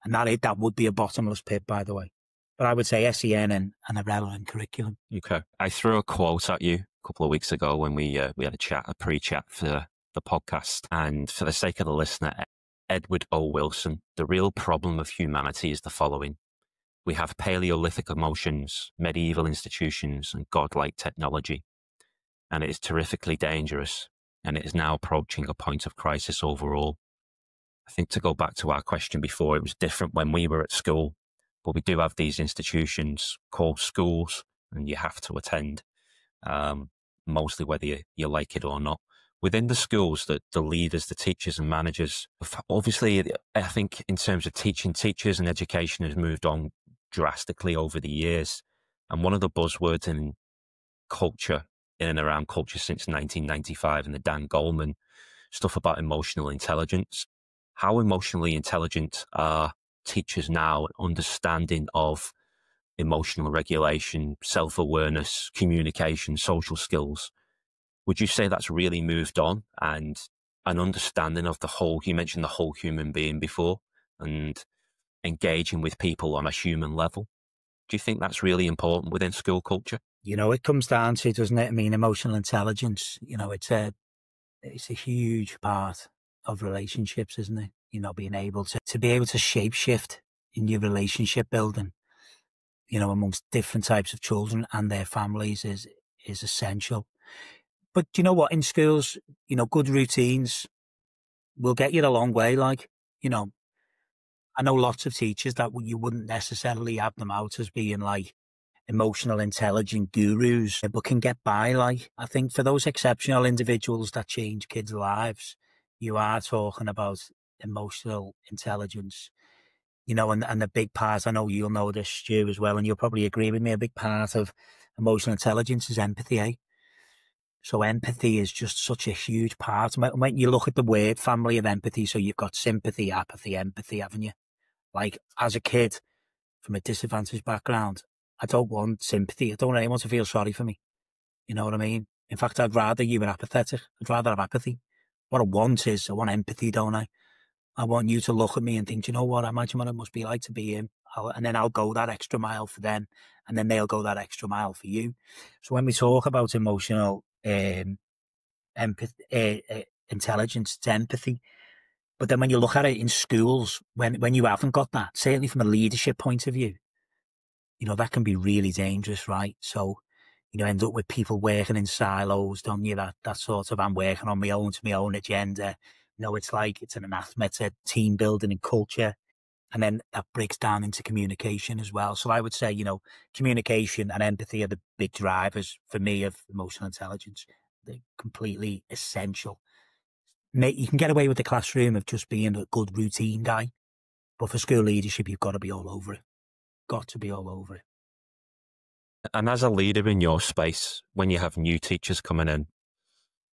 B: And that would be a bottomless pit, by the way. But I would say SEN and a relevant curriculum.
A: Okay. I threw a quote at you a couple of weeks ago when we had a pre-chat for the podcast. And for the sake of the listener, Edward O. Wilson, the real problem of humanity is the following. We have Paleolithic emotions, medieval institutions, and godlike technology. And it is terrifically dangerous, and it is now approaching a point of crisis overall. I think, to go back to our question before, it was different when we were at school, but we do have these institutions called schools, and you have to attend, mostly whether you like it or not. Within the schools, the leaders, the teachers and managers, obviously, I think in terms of teaching teachers and education has moved on drastically over the years. And one of the buzzwords in culture in and around culture since 1995 and the Dan Goleman stuff about emotional intelligence. How emotionally intelligent are teachers now, understanding of emotional regulation, self-awareness, communication, social skills? Would you say that's really moved on, and an understanding of the whole, you mentioned the whole human being before, and engaging with people on a human level? Do you think that's really important within school culture?
B: It comes down to, doesn't it? I mean, emotional intelligence, it's a huge part of relationships, isn't it? Being able to be able to shape shift in your relationship building, amongst different types of children and their families is essential. But you know what? In schools, good routines will get you a long way. Like, I know lots of teachers that you wouldn't necessarily have them out as being like emotional intelligent gurus, but can get by. Like, I think for those exceptional individuals that change kids' lives, you are talking about emotional intelligence, and the big part, I know you'll know this, Stu, as well, and you'll probably agree with me, a big part of emotional intelligence is empathy, eh? So empathy is just such a huge part. When you look at the word family of empathy, so you've got sympathy, apathy, empathy, haven't you? Like, as a kid from a disadvantaged background, I don't want sympathy. I don't want anyone to feel sorry for me. You know what I mean? In fact, I'd rather you were apathetic. I'd rather have apathy. What I want is, I want empathy, don't I? I want you to look at me and think, "Do you know what? I imagine what it must be like to be him." And then I'll go that extra mile for them. And then they'll go that extra mile for you. So when we talk about emotional intelligence, it's empathy. But then when you look at it in schools, when you haven't got that, certainly from a leadership point of view, that can be really dangerous, right? So, end up with people working in silos, don't you? That sort of, I'm working on my own, to my own agenda. It's like, it's an anathema to team building and culture. And then that breaks down into communication as well. So I would say, communication and empathy are the big drivers for me of emotional intelligence. They're completely essential. Mate, you can get away with the classroom of just being a good routine guy, but for school leadership, you've got to be all over it. Got to be all over it.
A: And as a leader in your space, when you have new teachers coming in,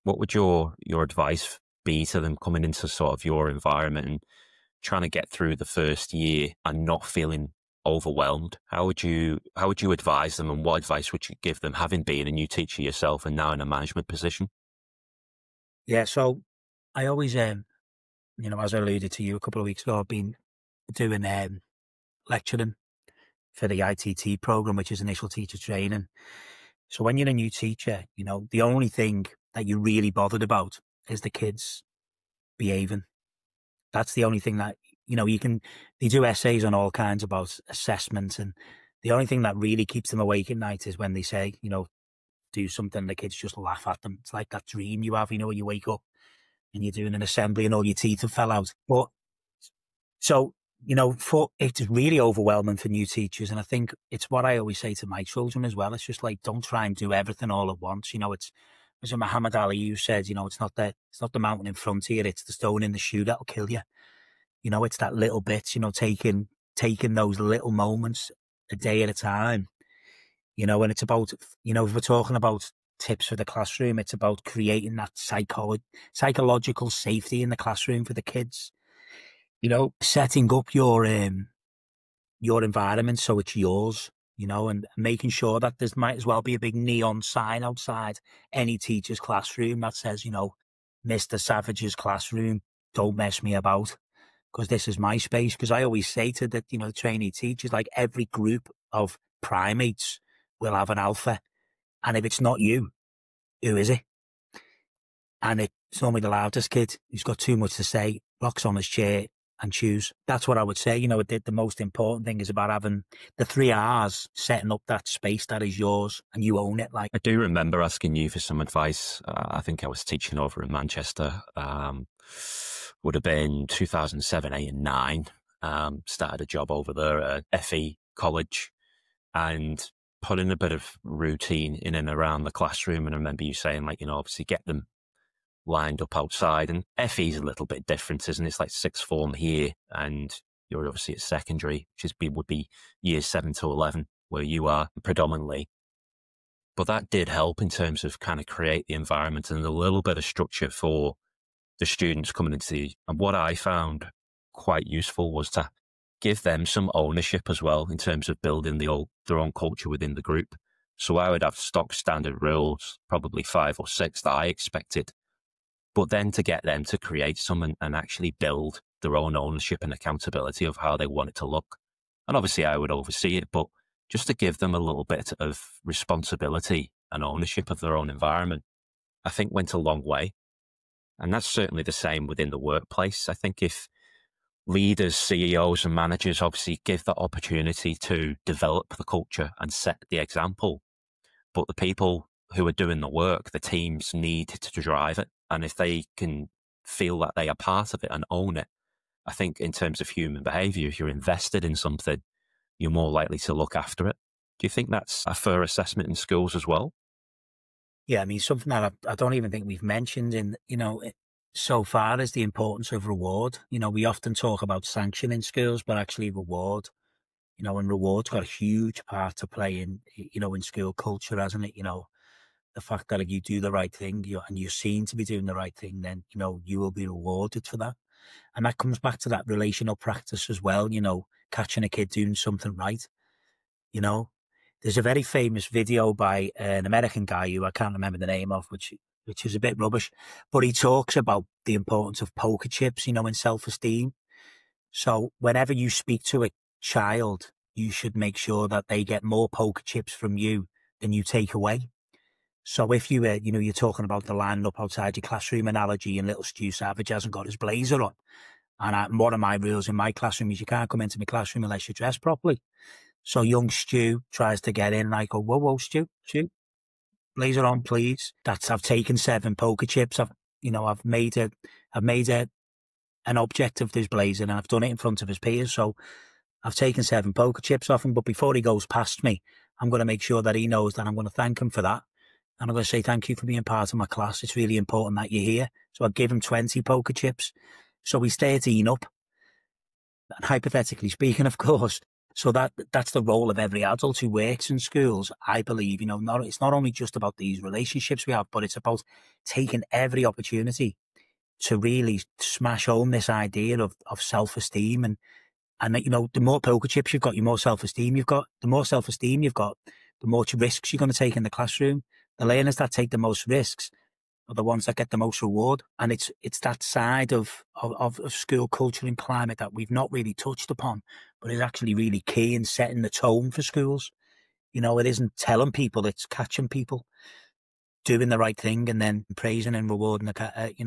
A: what would your advice be to them coming into sort of your environment and trying to get through the first year and not feeling overwhelmed? How would you advise them, and what advice would you give them, having been a new teacher yourself and now in a management position?
B: Yeah, so I always, as I alluded to you a couple of weeks ago, I've been doing lecturing for the ITT program, which is initial teacher training. So when you're a new teacher, the only thing that you're really bothered about is the kids behaving. That's the only thing that, they do essays on all kinds about assessment, and the only thing that really keeps them awake at night is when they say, do something, the kids just laugh at them. It's like that dream you have, when you wake up and you're doing an assembly and all your teeth have fell out. But so, it's really overwhelming for new teachers. And I think it's what I always say to my children as well. It's just like, don't try and do everything all at once. It's Muhammad Ali who said, it's not the mountain in front of you, it's the stone in the shoe that'll kill you. It's that little bit, taking those little moments a day at a time, and it's about, if we're talking about tips for the classroom, it's about creating that psychological safety in the classroom for the kids, setting up your environment so it's yours, and making sure that there might as well be a big neon sign outside any teacher's classroom that says, Mr. Savage's classroom, don't mess me about, because this is my space. Because I always say to the, trainee teachers, like, every group of primates will have an alpha. And if it's not you, who is it? And it's normally the loudest kid who's got too much to say, rocks on his chair and chews. That's what I would say. The most important thing is about having the 3 R's, setting up that space that is yours and you own it. Like,
A: I do remember asking you for some advice. I think I was teaching over in Manchester. Would have been 2007, 8 and 9. Started a job over there at FE College and put in a bit of routine in and around the classroom. And I remember you saying, like, obviously get them lined up outside. And FE is a little bit different, isn't it? It's like sixth form here, and you're obviously at secondary, which would be years 7 to 11, where you are predominantly. But that did help in terms of kind of create the environment and a little bit of structure for the students coming into and what I found quite useful was to give them some ownership as well in terms of building their own culture within the group. So I would have stock standard rules, probably 5 or 6 that I expected, but then to get them to create some and actually build their own ownership and accountability of how they want it to look. And obviously I would oversee it, but just to give them a little bit of responsibility and ownership of their own environment, I think went a long way. And that's certainly the same within the workplace. I think if leaders, CEOs and managers obviously give that opportunity to develop the culture and set the example, but the people who are doing the work, the teams need to drive it. And if they can feel that they are part of it and own it, I think in terms of human behavior, if you're invested in something, you're more likely to look after it. Do you think that's a fair assessment in schools as well?
B: Yeah, I mean, something that I don't even think we've mentioned in, so far is the importance of reward. We often talk about sanction in schools, but actually reward, and reward's got a huge part to play in school culture, hasn't it? The fact that if you do the right thing and you're seen to be doing the right thing, then, you will be rewarded for that. And that comes back to that relational practice as well, catching a kid doing something right, you know. There's a very famous video by an American guy who I can't remember the name of, which is a bit rubbish, but he talks about the importance of poker chips, in self-esteem. So whenever you speak to a child, you should make sure that they get more poker chips from you than you take away. So if you were, you're talking about the lining up outside your classroom analogy and little Stu Savage hasn't got his blazer on. And one of my rules in my classroom is you can't come into my classroom unless you're dressed properly. So young Stu tries to get in and I go, whoa, Stu, blazer on, please. I've taken 7 poker chips. I've made an object of this blazer and I've done it in front of his peers. So I've taken 7 poker chips off him, but before he goes past me, I'm going to make sure that he knows that I'm going to thank him for that. And I'm going to say, thank you for being part of my class. It's really important that you're here. So I give him 20 poker chips. So he's 13 up. And hypothetically speaking, of course. So that's the role of every adult who works in schools. I believe, it's not only just about these relationships we have, but it's about taking every opportunity to really smash home this idea of self-esteem. And the more poker chips you've got, the more self-esteem you've got. The more self-esteem you've got, the more risks you're going to take in the classroom. The learners that take the most risks are the ones that get the most reward. And it's that side of school culture and climate that we've not really touched upon, but is actually really key in setting the tone for schools. It isn't telling people, it's catching people doing the right thing and then praising and rewarding So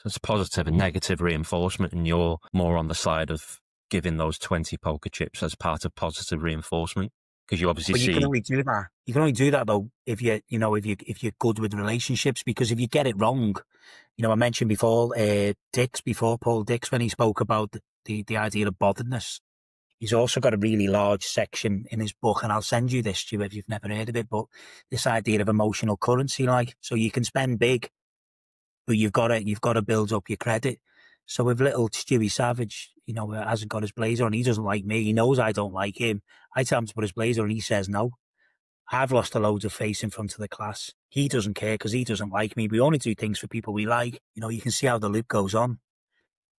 A: it's positive and negative reinforcement, and you're more on the side of giving those 20 poker chips as part of positive reinforcement. Because you obviously see,
B: you can only do that. You can only do that though if you're good with relationships. Because if you get it wrong, I mentioned before Paul Dix, when he spoke about the idea of botheredness. He's also got a really large section in his book, and I'll send you this, Stu, if you've never heard of it. But this idea of emotional currency, so you can spend big, but you've got to build up your credit. So with little Stewie Savage, hasn't got his blazer on, he doesn't like me. He knows I don't like him. I tell him to put his blazer on, he says no. I've lost a load of face in front of the class. He doesn't care because he doesn't like me. We only do things for people we like. You can see how the loop goes on.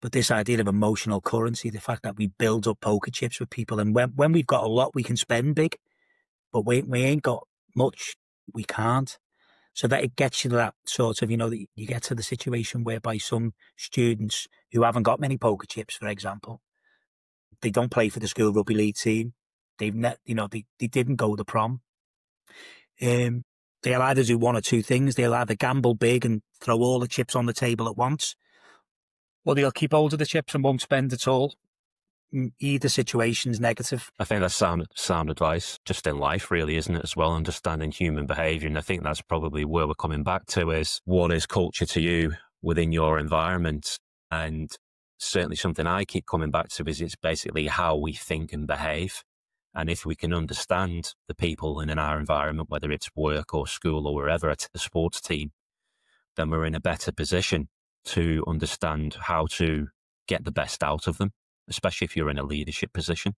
B: But this idea of emotional currency, the fact that we build up poker chips with people, and when we've got a lot, we can spend big, but we ain't got much, we can't. So that it gets you to that sort of, you get to the situation whereby some students who haven't got many poker chips, for example, they don't play for the school rugby league team. They didn't go to prom. They'll either do one or two things. They'll either gamble big and throw all the chips on the table at once, or they'll keep hold of the chips and won't spend at all. Either situation's negative.
A: I think that's sound advice just in life, really, isn't it, as well, understanding human behaviour. And I think that's probably where we're coming back to, is what is culture to you within your environment? And certainly something I keep coming back to is it's basically how we think and behave. And if we can understand the people in our environment, whether it's work or school or wherever, at the sports team, then we're in a better position to understand how to get the best out of them, especially if you're in a leadership position.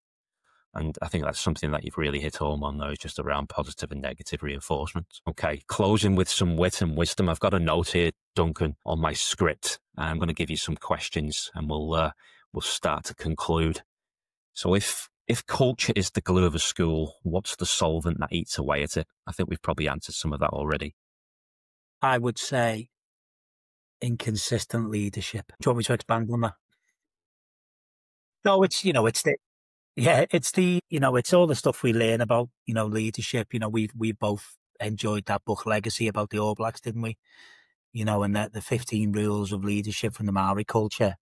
A: And I think that's something that you've really hit home on, though, is just around positive and negative reinforcement. Okay, closing with some wit and wisdom. I've got a note here, Duncan, on my script. I'm going to give you some questions and we'll start to conclude. So if culture is the glue of a school, what's the solvent that eats away at it? I think we've probably answered some of that already.
B: I would say inconsistent leadership. Do you want me to expand on that? No, it's, it's the, yeah, it's the, it's all the stuff we learn about, leadership. We both enjoyed that book Legacy about the All Blacks, didn't we? And the 15 rules of leadership from the Maori culture,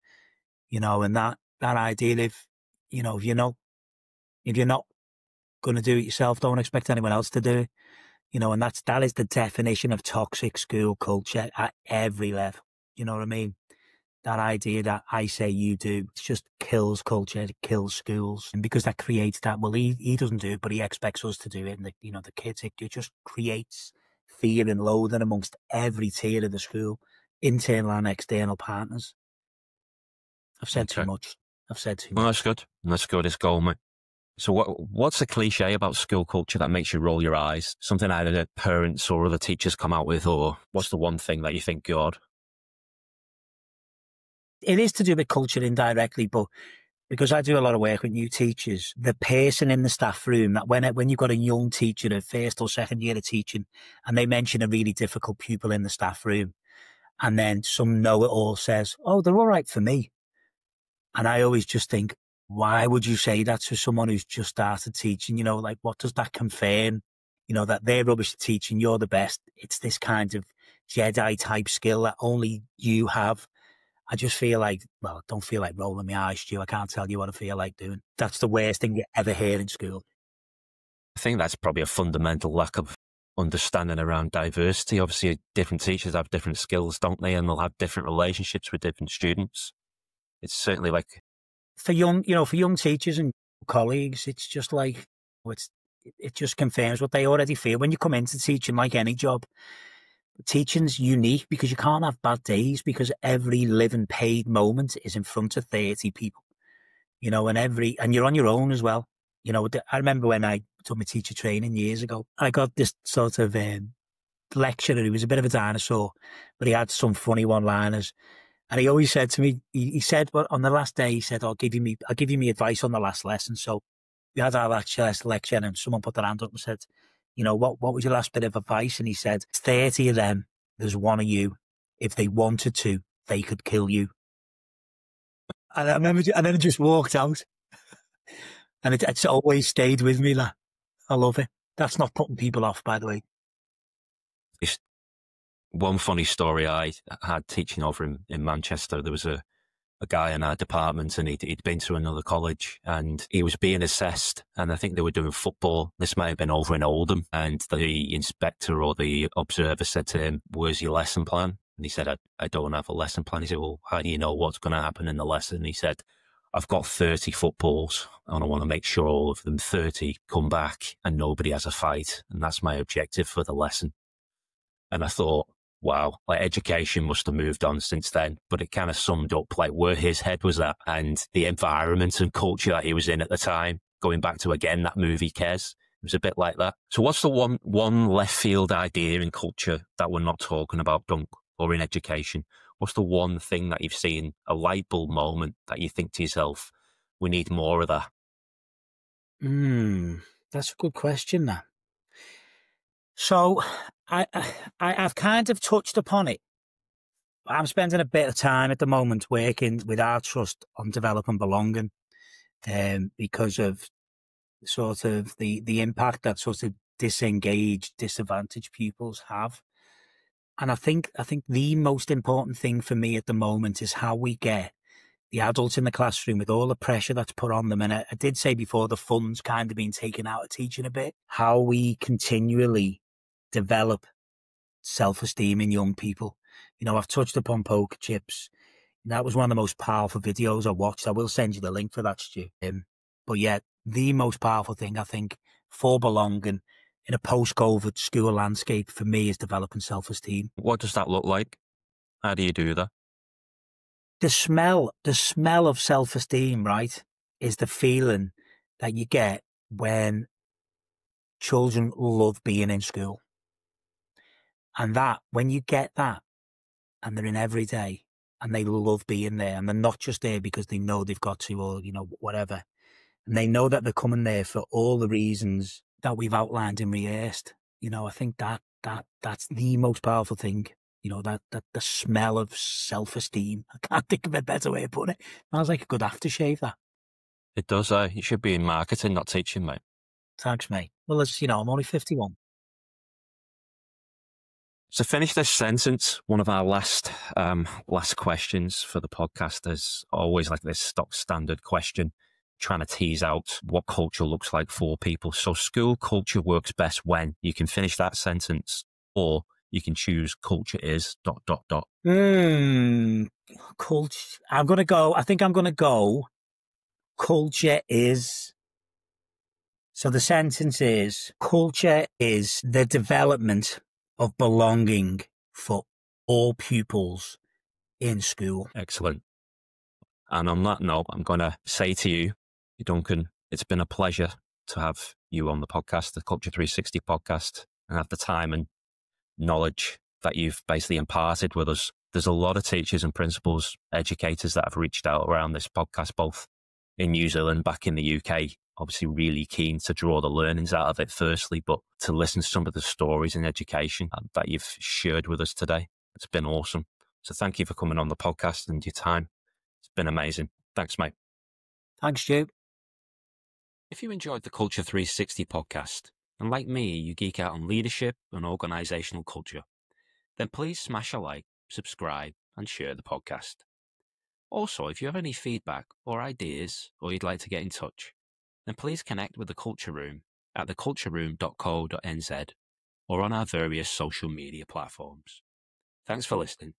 B: and that idea of, if you're not going to do it yourself, don't expect anyone else to do it. And that is the definition of toxic school culture at every level. You know what I mean? That idea that I say you do, it just kills culture, it kills schools. And because that creates that, well, he doesn't do it, but he expects us to do it. And the kids, it just creates fear and loathing amongst every tier of the school, internal and external partners. I've said too much.
A: Well, that's good. That's good. It's gold, mate. So what's the cliche about school culture that makes you roll your eyes? Something either that parents or other teachers come out with, or what's the one thing that you think, God?
B: It is to do with culture indirectly, but because I do a lot of work with new teachers, the person in the staff room, that when you've got a young teacher at first or second year of teaching and they mention a really difficult pupil in the staff room, and then some know-it-all says, oh, they're all right for me. And I always just think, why would you say that to someone who's just started teaching? What does that confirm? That they're rubbish at teaching, you're the best. It's this kind of Jedi type skill that only you have. I just feel like, well, I don't feel like rolling my eyes, Stu. I can't tell you what I feel like doing. That's the worst thing you ever hear in school.
A: I think that's probably a fundamental lack of understanding around diversity. Obviously, different teachers have different skills, don't they? And they'll have different relationships with different students. It's certainly like...
B: For young teachers and colleagues, it's just like, it just confirms what they already feel. When you come into teaching, like any job, teaching's unique because you can't have bad days because every living paid moment is in front of 30 people, and you're on your own as well. I remember when I done my teacher training years ago, I got this sort of lecturer who was a bit of a dinosaur, but he had some funny one-liners. And he always said to me, he said, well, on the last day, he said, I'll give you me advice on the last lesson. So we had our last lecture and someone put their hand up and said, what was your last bit of advice? And he said, 30 of them, there's one of you. If they wanted to, they could kill you. And I remember, and then it just walked out. And it's always stayed with me. I love it. That's not putting people off, by the way.
A: It's one funny story I had teaching over in Manchester. There was a guy in our department and he'd been to another college and he was being assessed, and I think they were doing football. This may have been over in Oldham, and the inspector or the observer said to him, where's your lesson plan? And he said, I don't have a lesson plan. He said, well, how do you know what's going to happen in the lesson? And he said, I've got 30 footballs and I want to make sure all of them 30 come back and nobody has a fight. And that's my objective for the lesson. And I thought, wow, like education must have moved on since then, but it kind of summed up like where his head was at and the environment and culture that he was in at the time. Going back to, again, that movie Kes, it was a bit like that. So what's the one left field idea in culture that we're not talking about, Dunk, or in education? What's the one thing that you've seen, a light bulb moment that you think to yourself, we need more of that?
B: That's a good question, that. So I've kind of touched upon it. I'm spending a bit of time at the moment working with our trust on developing belonging, because of sort of the impact that sort of disengaged, disadvantaged pupils have. And I think the most important thing for me at the moment is how we get the adults in the classroom, with all the pressure that's put on them. And I did say before, the fun's kind of been taken out of teaching a bit, how we continually develop self-esteem in young people. I've touched upon poker chips. That was one of the most powerful videos I watched. I will send you the link for that, Stu. But yeah, the most powerful thing, I think, for belonging in a post-COVID school landscape for me is developing self-esteem.
A: What does that look like? How do you do that?
B: The smell of self-esteem, right, is the feeling that you get when children love being in school. And that, when you get that, and they're in every day, and they love being there, and they're not just there because they know they've got to, or, whatever. And they know that they're coming there for all the reasons that we've outlined and rehearsed. I think that's the most powerful thing. That the smell of self-esteem. I can't think of a better way of putting it. Smells like a good aftershave, that.
A: It does. You should be in marketing, not teaching, mate.
B: Thanks, mate. Well, I'm only 51.
A: To finish this sentence, one of our last questions for the podcast is always like this stock standard question, trying to tease out what culture looks like for people. So school culture works best when you can finish that sentence, or you can choose culture is ...
B: Culture. I think I'm going to go culture is. So the sentence is, culture is the development of belonging for all pupils in school.
A: Excellent. And on that note, I'm going to say to you, Duncan, it's been a pleasure to have you on the podcast, the Culture 360 podcast, and have the time and knowledge that you've basically imparted with us. There's a lot of teachers and principals, educators that have reached out around this podcast, both in New Zealand, back in the UK, obviously really keen to draw the learnings out of it firstly, but to listen to some of the stories in education that you've shared with us today. It's been awesome. So thank you for coming on the podcast and your time. It's been amazing. Thanks, mate.
B: Thanks, Stu.
A: If you enjoyed the Culture 360 podcast, and like me, you geek out on leadership and organisational culture, then please smash a like, subscribe, and share the podcast. Also, if you have any feedback or ideas, or you'd like to get in touch, then please connect with the Culture Room at thecultureroom.co.nz or on our various social media platforms. Thanks for listening.